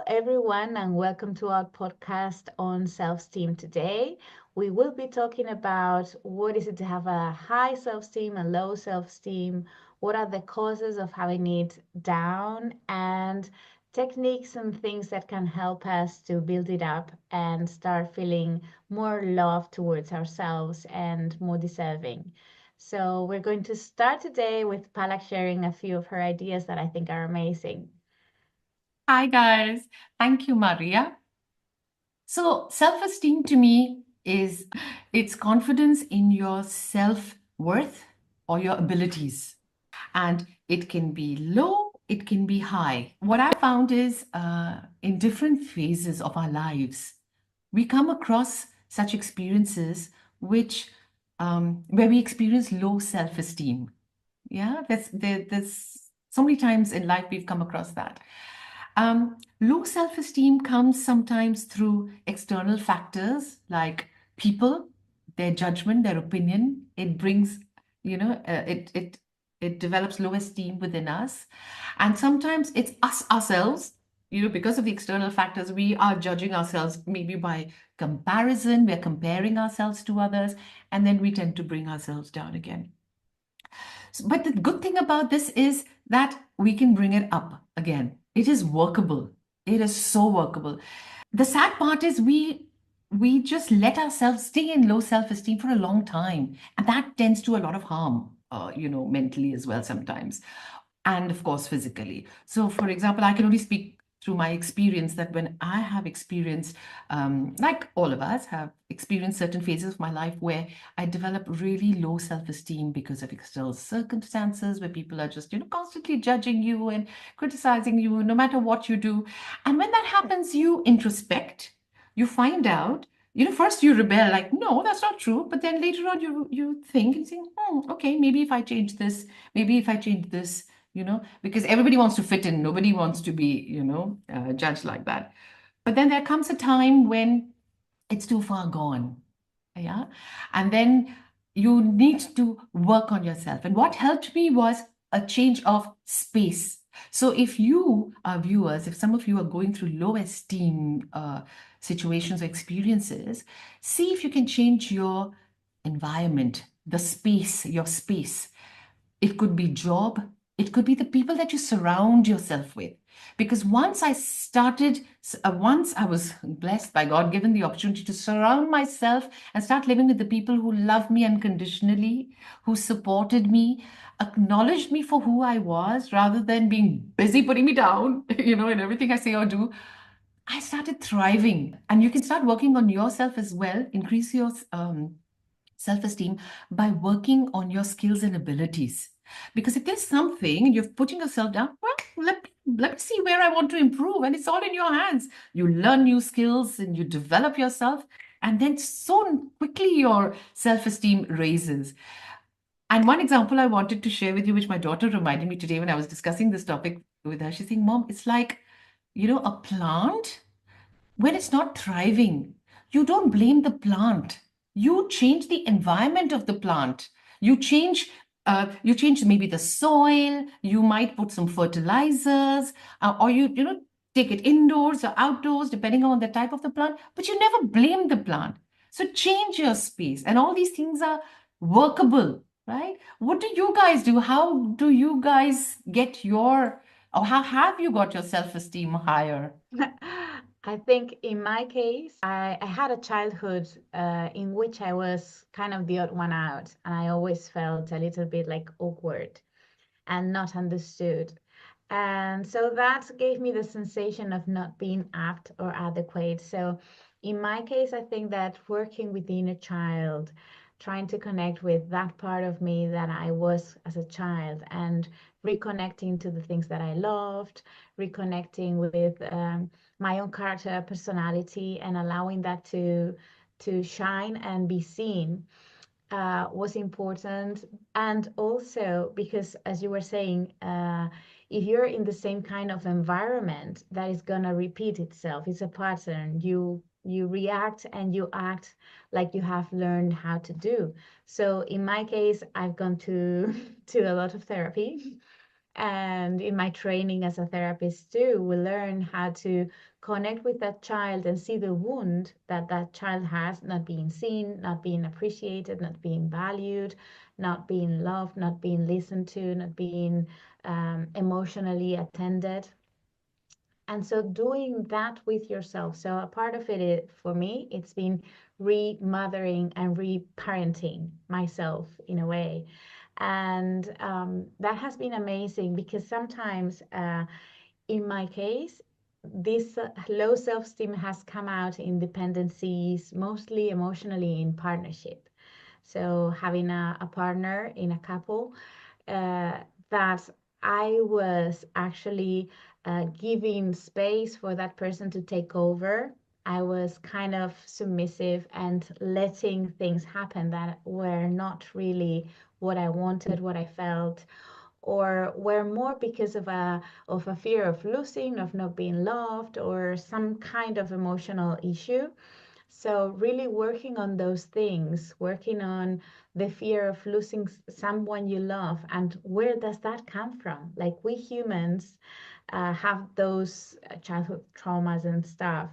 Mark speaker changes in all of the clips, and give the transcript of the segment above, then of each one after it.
Speaker 1: everyone, and welcome to our podcast on self-esteem. Today, we will be talking about what is it to have a high self-esteem and low self-esteem, what are the causes of having it down, and techniques and things that can help us to build it up and start feeling more love towards ourselves and more deserving. So, we're going to start today with Palak sharing a few of her ideas that I think are amazing.
Speaker 2: Hi, guys. Thank you, Maria. So, self-esteem to me is it's confidence in your self-worth or your abilities. And it can be low, it can be high. What I found is in different phases of our lives, we come across such experiences which where we experience low self-esteem. Yeah, there's so many times in life we've come across that. Low self-esteem comes sometimes through external factors like people, their judgment, their opinion. It brings, it develops low esteem within us, and sometimes it's us ourselves. Because of the external factors, we are judging ourselves maybe by comparison. We're comparing ourselves to others, and then we tend to bring ourselves down again. But the good thing about this is that we can bring it up again. It is workable. It is so workable. The sad part is we just let ourselves stay in low self-esteem for a long time, and that tends to a lot of harm, mentally as well sometimes, and of course physically. So, for example, I can only speak through my experience that when I have experienced, like all of us have experienced certain phases of my life where I develop really low self-esteem because of external circumstances, where people are just, constantly judging you and criticizing you no matter what you do. And when that happens, you introspect, you find out, first you rebel, like, no, that's not true. But then later on, you think and think, okay, maybe if I change this, maybe if I change this, because everybody wants to fit in. Nobody wants to be, judged like that. But then there comes a time when it's too far gone. Yeah. And then you need to work on yourself. And what helped me was a change of space. So if you are viewers, if some of you are going through low esteem situations or experiences, see if you can change your environment, the space, your space. It could be job. It could be the people that you surround yourself with. Because once I was blessed by God, given the opportunity to surround myself and start living with the people who love me unconditionally, who supported me, acknowledged me for who I was, rather than being busy putting me down, in everything I say or do. I started thriving. And you can start working on yourself as well, increase your self-esteem by working on your skills and abilities. Because if there's something and you're putting yourself down, well, let me see where I want to improve. And it's all in your hands. You learn new skills and you develop yourself. And then so quickly your self-esteem raises. And one example I wanted to share with you, which my daughter reminded me today when I was discussing this topic with her, she's saying, Mom, it's like, a plant when it's not thriving, you don't blame the plant. You change the environment of the plant. You change maybe the soil. You might put some fertilizers, or you take it indoors or outdoors, depending on the type of the plant. But you never blame the plant. So change your space, and all these things are workable, right? What do you guys do? How do you guys get your, or how have you got your self-esteem higher?
Speaker 1: I think in my case, I had a childhood in which I was kind of the odd one out, and I always felt a little bit like awkward and not understood. And so that gave me the sensation of not being apt or adequate. So in my case, I think that working with the inner child, trying to connect with that part of me that I was as a child and reconnecting to the things that I loved, reconnecting with my own character, personality, and allowing that to shine and be seen was important. And also because, as you were saying, if you're in the same kind of environment, that is gonna repeat itself. It's a pattern. You react and you act like you have learned how to do. So in my case, I've gone to to a lot of therapy, And in my training as a therapist too, we learn how to connect with that child and see the wound that that child has, not being seen, not being appreciated, not being valued, not being loved, not being listened to, not being emotionally attended. And so doing that with yourself. So a part of it is, for me, it's been re-mothering and re-parenting myself in a way. And that has been amazing because sometimes, in my case, this low self-esteem has come out in dependencies, mostly emotionally in partnership. So having a partner in a couple, uh, that I was actually giving space for that person to take over. I was kind of submissive and letting things happen that were not really what I wanted, what I felt, or were more because of a fear of losing, of not being loved, or some kind of emotional issue. So really working on those things, working on the fear of losing someone you love, and where does that come from? Like we humans have those childhood traumas and stuff.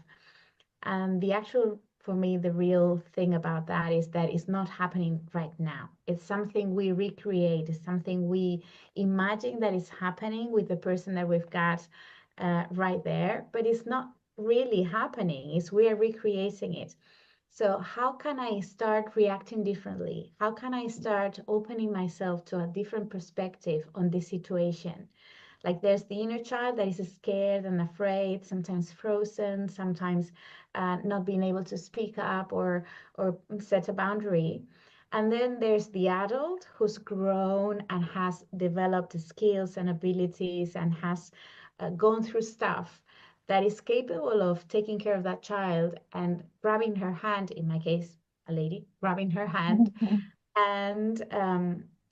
Speaker 1: And the actual, for me, the real thing about that is that it's not happening right now. It's something we recreate, it's something we imagine that is happening with the person that we've got right there, but it's not really happening. It's we are recreating it. So, how can I start reacting differently? How can I start opening myself to a different perspective on this situation? Like there's the inner child that is scared and afraid, sometimes frozen, sometimes not being able to speak up or set a boundary. And then there's the adult who's grown and has developed skills and abilities and has gone through stuff that is capable of taking care of that child and grabbing her hand, in my case, a lady, grabbing her hand and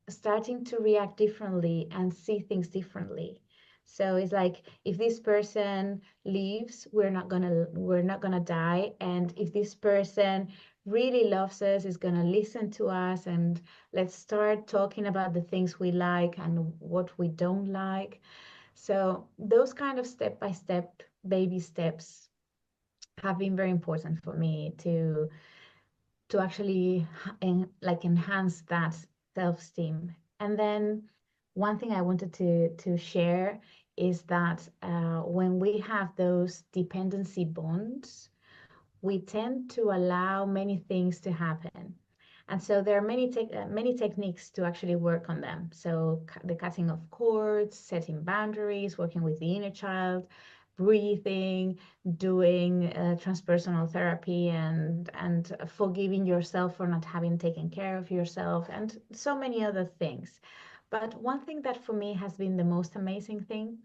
Speaker 1: starting to react differently and see things differently. So it's like if this person leaves, we're not gonna die. And if this person really loves us, is gonna listen to us, and let's start talking about the things we like and what we don't like. So those kind of step by step baby steps have been very important for me to actually like enhance that self-esteem. And then one thing I wanted to share is that when we have those dependency bonds, we tend to allow many things to happen. And so there are many techniques to actually work on them. So the cutting of cords, setting boundaries, working with the inner child, breathing, doing transpersonal therapy, and forgiving yourself for not having taken care of yourself, and so many other things. But one thing that for me has been the most amazing thing,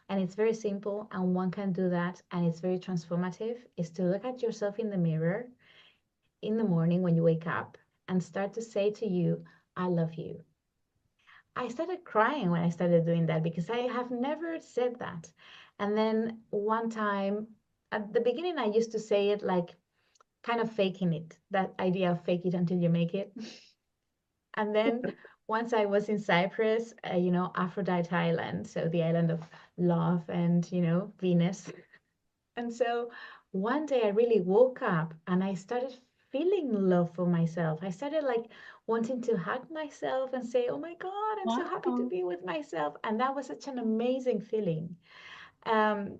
Speaker 1: and it's very simple, and one can do that, and it's very transformative, is to look at yourself in the mirror in the morning when you wake up and start to say to you, I love you. I started crying when I started doing that because I have never said that. And then one time, at the beginning, I used to say it like kind of faking it, that idea of fake it until you make it. And then once I was in Cyprus, Aphrodite Island, so the island of love and, Venus. And so one day I really woke up and I started feeling love for myself. I started like wanting to hug myself and say, "Oh my God, I'm so happy to
Speaker 2: Wow.
Speaker 1: be with myself." And that was such an amazing feeling.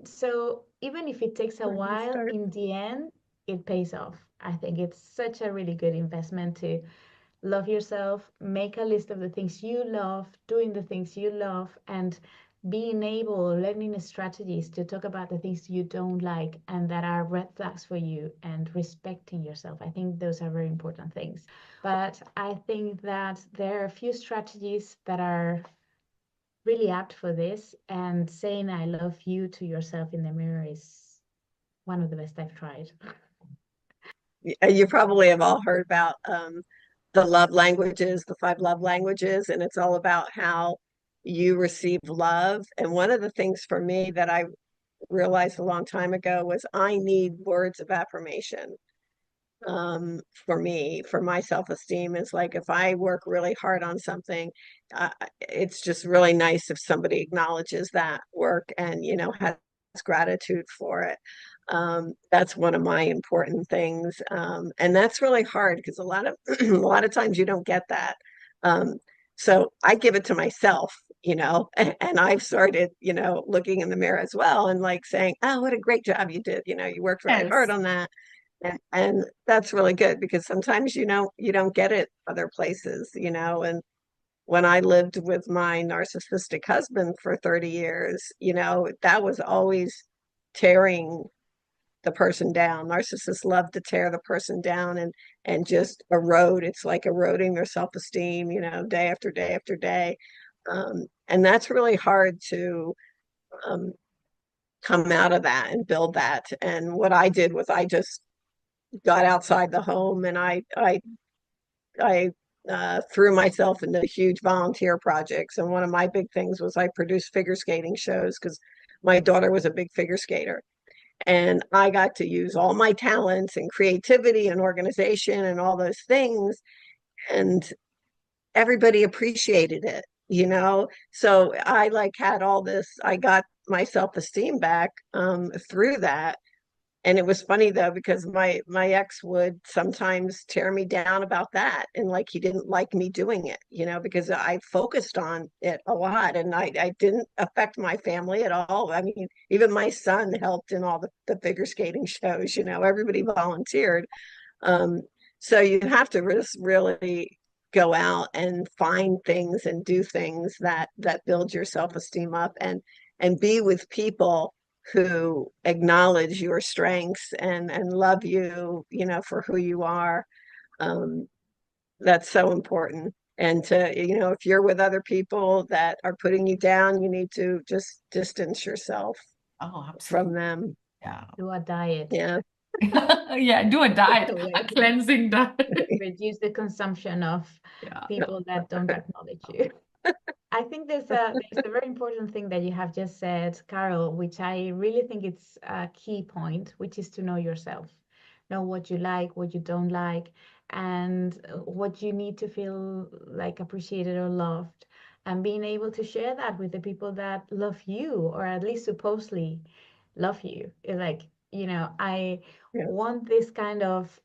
Speaker 1: So even if it takes a
Speaker 3: Where do you
Speaker 1: while,
Speaker 3: start?
Speaker 1: in the end, it pays off. I think it's such a really good investment to love yourself, make a list of the things you love, doing the things you love, and being able, learning strategies to talk about the things you don't like and that are red flags for you, and respecting yourself. I think those are very important things. But I think that there are a few strategies that are really apt for this, and saying I love you to yourself in the mirror is one of the best I've tried.
Speaker 3: You probably have all heard about the love languages, the five love languages, and it's all about how you receive love. And one of the things for me that I realized a long time ago was I need words of affirmation. for me, for my self-esteem, is like if I work really hard on something, it's just really nice if somebody acknowledges that work and, has gratitude for it. That's one of my important things. And that's really hard because a lot of a lot of times you don't get that. Um, so I give it to myself, and I've started, looking in the mirror as well and like saying, "Oh, what a great job you did. You worked really hard
Speaker 2: Yes.
Speaker 3: on that." And that's really good because sometimes you don't get it other places, and when I lived with my narcissistic husband for 30 years, that was always tearing the person down. Narcissists love to tear the person down and just erode. It's like eroding their self-esteem, day after day after day. And that's really hard to um, come out of that and build that. And what I did was I just got outside the home and I threw myself into huge volunteer projects. And one of my big things was I produced figure skating shows because my daughter was a big figure skater. And I got to use all my talents and creativity and organization and all those things. And everybody appreciated it. So I like had all this, I got my self-esteem back through that. And it was funny though, because my ex would sometimes tear me down about that. And like he didn't like me doing it, because I focused on it a lot and I didn't affect my family at all. I mean, even my son helped in all the figure skating shows, everybody volunteered. Um, so you have to just really go out and find things and do things that build your self-esteem up and be with people who acknowledge your strengths and love you, for who you are. Um, that's so important. And if you're with other people that are putting you down, you need to just distance yourself
Speaker 2: Oh,
Speaker 3: from
Speaker 2: absolutely.
Speaker 3: them.
Speaker 2: Yeah.
Speaker 1: Do a diet.
Speaker 3: Yeah.
Speaker 2: Yeah, do a diet, a
Speaker 1: Away.
Speaker 2: cleansing diet.
Speaker 1: Reduce the consumption of
Speaker 2: Yeah.
Speaker 1: people that don't acknowledge you. I think there's a very important thing that you have just said, Carol, which I really think it's a key point, which is to know yourself. Know what you like, what you don't like, and what you need to feel like appreciated or loved. And being able to share that with the people that love you, or at least supposedly love you. Like, I
Speaker 3: Yeah.
Speaker 1: want this kind of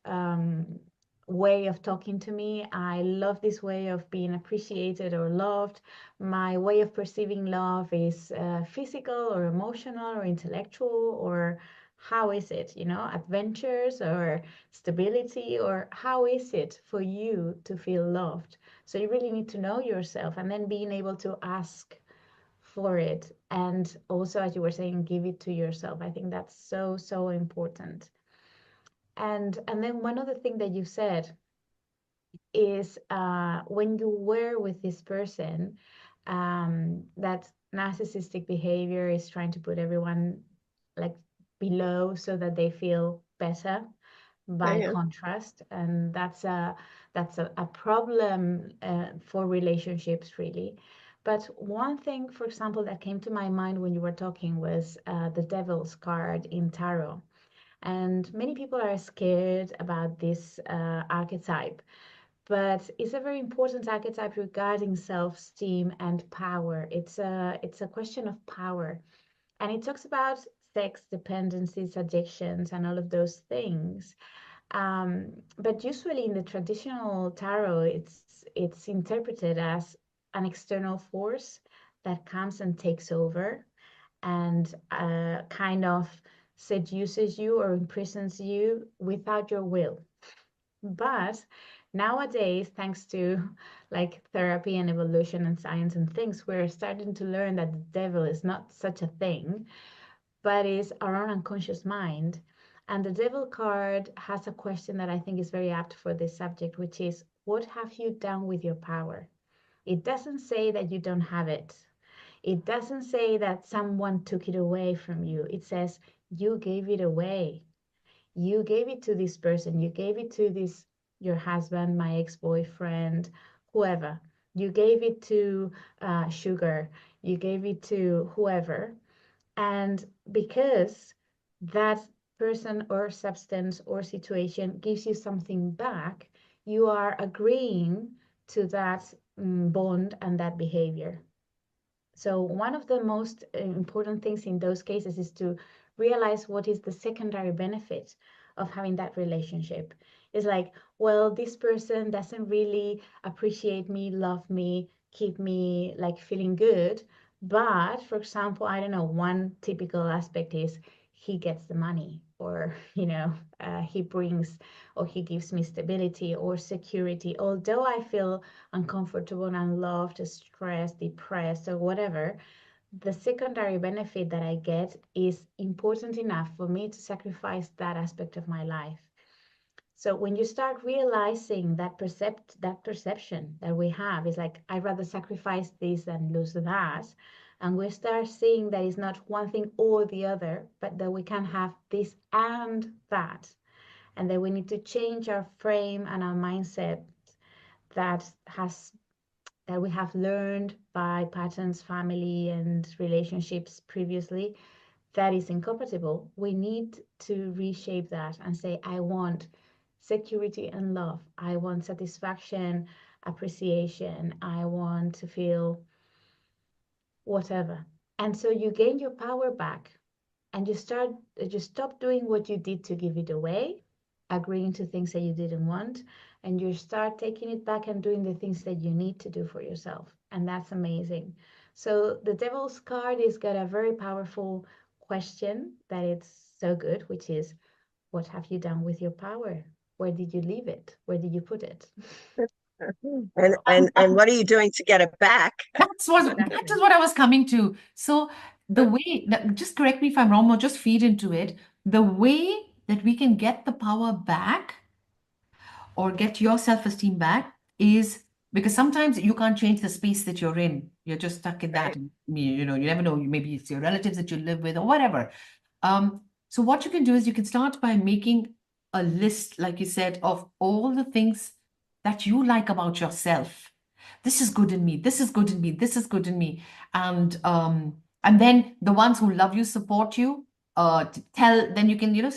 Speaker 1: way of talking to me. I love this way of being appreciated or loved. My way of perceiving love is physical or emotional or intellectual, or how is it, adventures or stability, or how is it for you to feel loved? So you really need to know yourself and then being able to ask for it. And also, as you were saying, give it to yourself. I think that's so, so important. And then one other thing that you said is when you were with this person, that narcissistic behavior is trying to put everyone like below so that they feel better by
Speaker 3: Yeah.
Speaker 1: contrast, and that's a problem for relationships really. But one thing, for example, that came to my mind when you were talking was the devil's card in tarot. And many people are scared about this archetype, but it's a very important archetype regarding self-esteem and power. It's a question of power, and it talks about sex dependencies, addictions, and all of those things. But usually in the traditional tarot, it's interpreted as an external force that comes and takes over and kind of seduces you or imprisons you without your will. But nowadays, thanks to like therapy and evolution and science and things, we're starting to learn that the devil is not such a thing, but is our own unconscious mind. And the devil card has a question that I think is very apt for this subject, which is, what have you done with your power? It doesn't say that you don't have it. It doesn't say that someone took it away from you. It says you gave it away. You gave it to this person. You gave it to this, your husband, my ex-boyfriend, whoever. You gave it to sugar. You gave it to whoever. And because that person or substance or situation gives you something back, you are agreeing to that bond and that behavior. So one of the most important things in those cases is to realize what is the secondary benefit of having that relationship. It's like, well, this person doesn't really appreciate me, love me, keep me like feeling good. But for example, I don't know, one typical aspect is he gets the money, or, he brings or he gives me stability or security. Although I feel uncomfortable and unloved, stressed, depressed, or whatever, the secondary benefit that I get is important enough for me to sacrifice that aspect of my life. So when you start realizing that perception that we have is like, I'd rather sacrifice this than lose that. And we start seeing that it's not one thing or the other, but that we can have this and that. And that we need to change our frame and our mindset that has that we have learned by patterns, family, and relationships previously, that is incompatible. We need to reshape that and say, I want security and love. I want satisfaction, appreciation. I want to feel whatever. And so you gain your power back, and you stop doing what you did to give it away, agreeing to things that you didn't want, and you start taking it back and doing the things that you need to do for yourself. And that's amazing. So the devil's card has got a very powerful question that it's so good, which is, what have you done with your power? Where did you leave it? Where did you put it?
Speaker 3: And what are you doing to get it back?
Speaker 2: That
Speaker 1: Exactly.
Speaker 2: is what I was coming to. So the way, just correct me if I'm wrong, or just feed into it. The way that we can get the power back or get your self-esteem back is because sometimes you can't change the space that you're in. You're just stuck in that.
Speaker 3: Right.
Speaker 2: You never know. Maybe it's your relatives that you live with or whatever. So what you can do is you can start by making a list, like you said, of all the things that you like about yourself. This is good in me. This is good in me. This is good in me. And then the ones who love you, support you, then you can,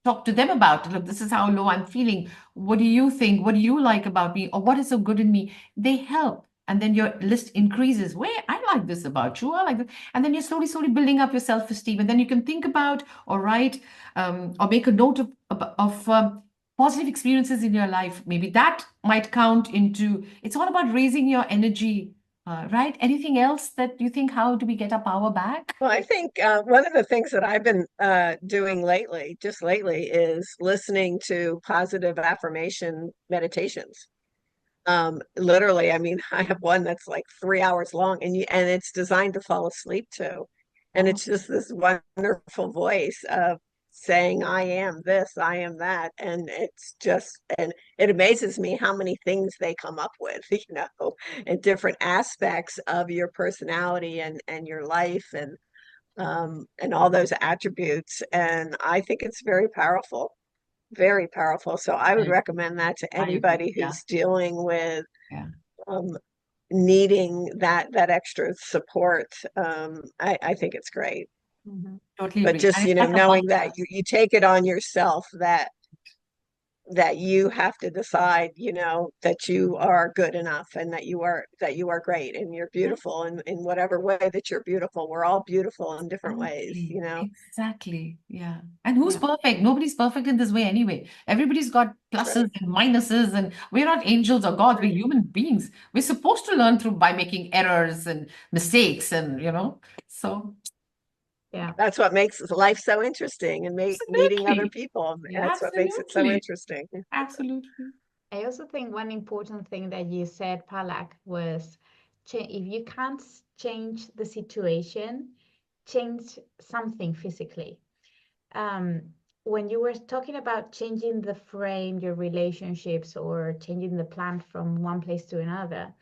Speaker 2: talk to them about it. Look, this is how low I'm feeling. What do you think? What do you like about me? Or what is so good in me? They help. And then your list increases. Wait, I like this about you. I like this. And then you're slowly, slowly building up your self-esteem. And then you can think about or write or make a note of positive experiences in your life. Maybe that might count into, it's all about raising your energy, right? Anything else that you think, how do we get our power back?
Speaker 3: Well, I think one of the things that I've been doing lately, just lately, is listening to positive affirmation meditations. Literally, I mean, I have one that's like 3 hours long, and it's designed to fall asleep to. And
Speaker 2: Oh,
Speaker 3: it's just this wonderful voice of saying, I am this, I am that. And it amazes me how many things they come up with, and different aspects of your personality and your life and all those attributes. And I think it's very powerful, very powerful. So I would
Speaker 2: I
Speaker 3: recommend that to
Speaker 2: I agree.
Speaker 3: anybody
Speaker 2: Yeah.
Speaker 3: who's dealing with
Speaker 2: Yeah.
Speaker 3: um, needing that extra support. I think it's great.
Speaker 1: Mhm.
Speaker 2: Totally
Speaker 3: But
Speaker 2: agree.
Speaker 3: just,
Speaker 2: And it's like a
Speaker 3: knowing that
Speaker 2: mantra.
Speaker 3: you take it on yourself that you have to decide, that you are good enough and that you are great and you're
Speaker 2: Yeah,
Speaker 3: beautiful in whatever way that you're beautiful. We're all beautiful in different ways.
Speaker 2: exactly. Exactly. Yeah. And who's
Speaker 1: Yeah.
Speaker 2: perfect? Nobody's perfect in this way anyway. Everybody's got
Speaker 3: That's right.
Speaker 2: pluses and minuses, and we're not angels or gods. We're
Speaker 3: Right.
Speaker 2: human beings. We're supposed to learn through by making errors and mistakes, and so
Speaker 1: Yeah.
Speaker 3: That's what makes life so interesting and meeting other
Speaker 2: absolutely.
Speaker 3: people.
Speaker 2: Yeah,
Speaker 3: That's what makes it so
Speaker 2: absolutely.
Speaker 3: interesting.
Speaker 2: Absolutely.
Speaker 1: I also think one important thing that you said, Palak, was if you can't change the situation, change something physically. Um, when you were talking about changing the frame, your relationships, or changing the plan from one place to another,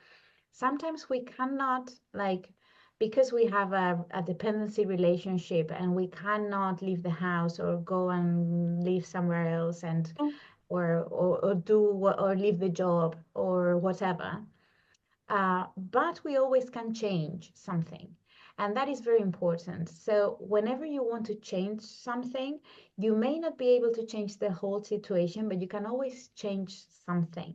Speaker 1: sometimes we cannot, like, because we have a dependency relationship and we cannot leave the house or go and live somewhere else and or do or leave the job or whatever. But we always can change something. And that is very important. So whenever you want to change something, you may not be able to change the whole situation, but you can always change something.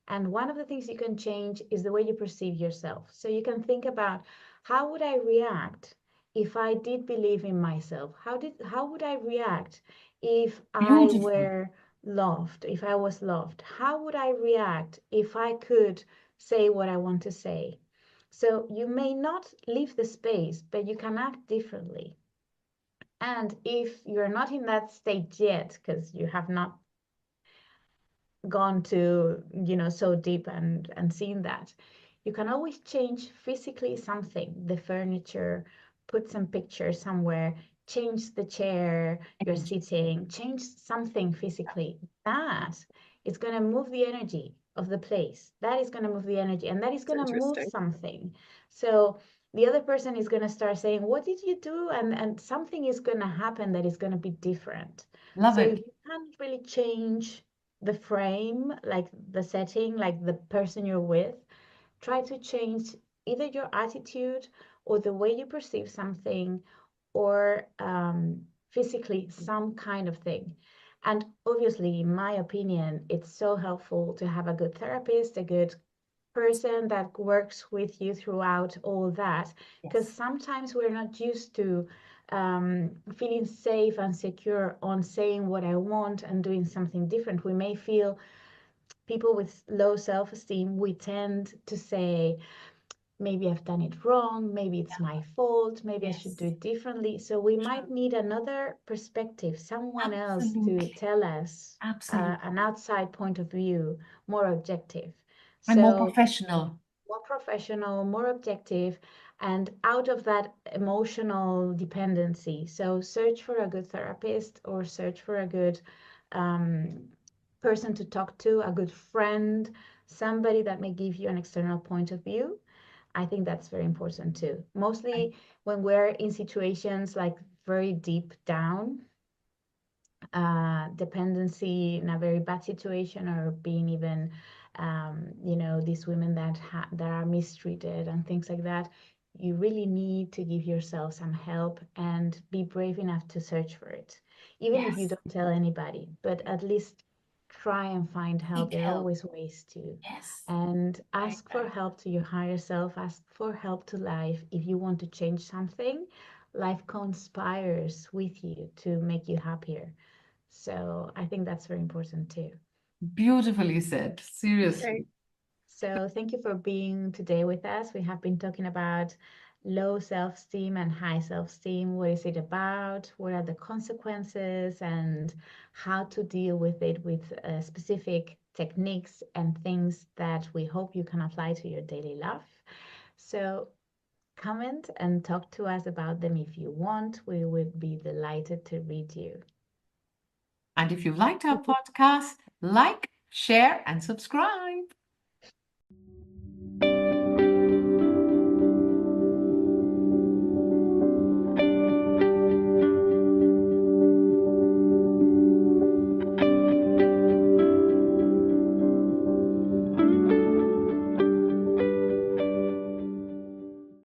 Speaker 1: And one of the things you can change is the way you perceive yourself. So you can think about, how would I react if I did believe in myself? How would I react if I
Speaker 2: Beautiful.
Speaker 1: were loved, if I was loved? How would I react if I could say what I want to say? So you may not leave the space, but you can act differently. And if you're not in that state yet, because you have not gone to, so deep and seen that, you can always change physically something, the furniture, put some pictures somewhere, change the chair you're
Speaker 2: Energy.
Speaker 1: sitting, change something physically. That is going to move the energy of the place. That is going to move the energy, and that is
Speaker 3: It's
Speaker 1: going to move
Speaker 3: interesting.
Speaker 1: something. So the other person is going to start saying, what did you do? And something is going to happen that is going to be different.
Speaker 2: Love
Speaker 1: So if
Speaker 2: it.
Speaker 1: you can't really change the frame, like the setting, like the person you're with, try to change either your attitude or the way you perceive something, or physically some kind of thing. And obviously, in my opinion, it's so helpful to have a good therapist, a good person that works with you throughout all that, because
Speaker 2: Yes.
Speaker 1: sometimes we're not used to feeling safe and secure on saying what I want and doing something different. We may feel, people with low self-esteem, we tend to say, maybe I've done it wrong, maybe it's my fault, maybe I should do
Speaker 2: Yes.
Speaker 1: it differently. So we might
Speaker 2: True.
Speaker 1: need another perspective, someone else to
Speaker 2: Absolutely.
Speaker 1: tell us
Speaker 2: Absolutely.
Speaker 1: an outside point of view, more objective.
Speaker 2: And more
Speaker 1: So
Speaker 2: professional.
Speaker 1: more professional, more objective, and out of that emotional dependency. So search for a good therapist, or search for a good um, person to talk to, a good friend, somebody that may give you an external point of view. I think that's very important too.
Speaker 2: And
Speaker 1: Mostly when we're in situations like very deep down, dependency in a very bad situation, or being even, these women that are mistreated and things like that, you really need to give yourself some help and be brave enough to search for it. Even if you
Speaker 2: yes,
Speaker 1: don't tell anybody, but at least try and find help.
Speaker 2: seek
Speaker 1: There are
Speaker 2: help.
Speaker 1: always ways to.
Speaker 2: Yes.
Speaker 1: And
Speaker 2: Right,
Speaker 1: ask for
Speaker 2: right.
Speaker 1: help to your higher self, ask for help to life. If you want to change something, life conspires with you to make you happier. So I think that's very important too.
Speaker 2: Beautifully said.
Speaker 3: Okay.
Speaker 2: Seriously.
Speaker 1: So thank you for being today with us. We have been talking about low self-esteem and high self-esteem. What is it about? What are the consequences? And how to deal with it with specific techniques and things that we hope you can apply to your daily life. So comment and talk to us about them if you want. We would be delighted to read you.
Speaker 2: And if you liked our podcast, like, share, and subscribe.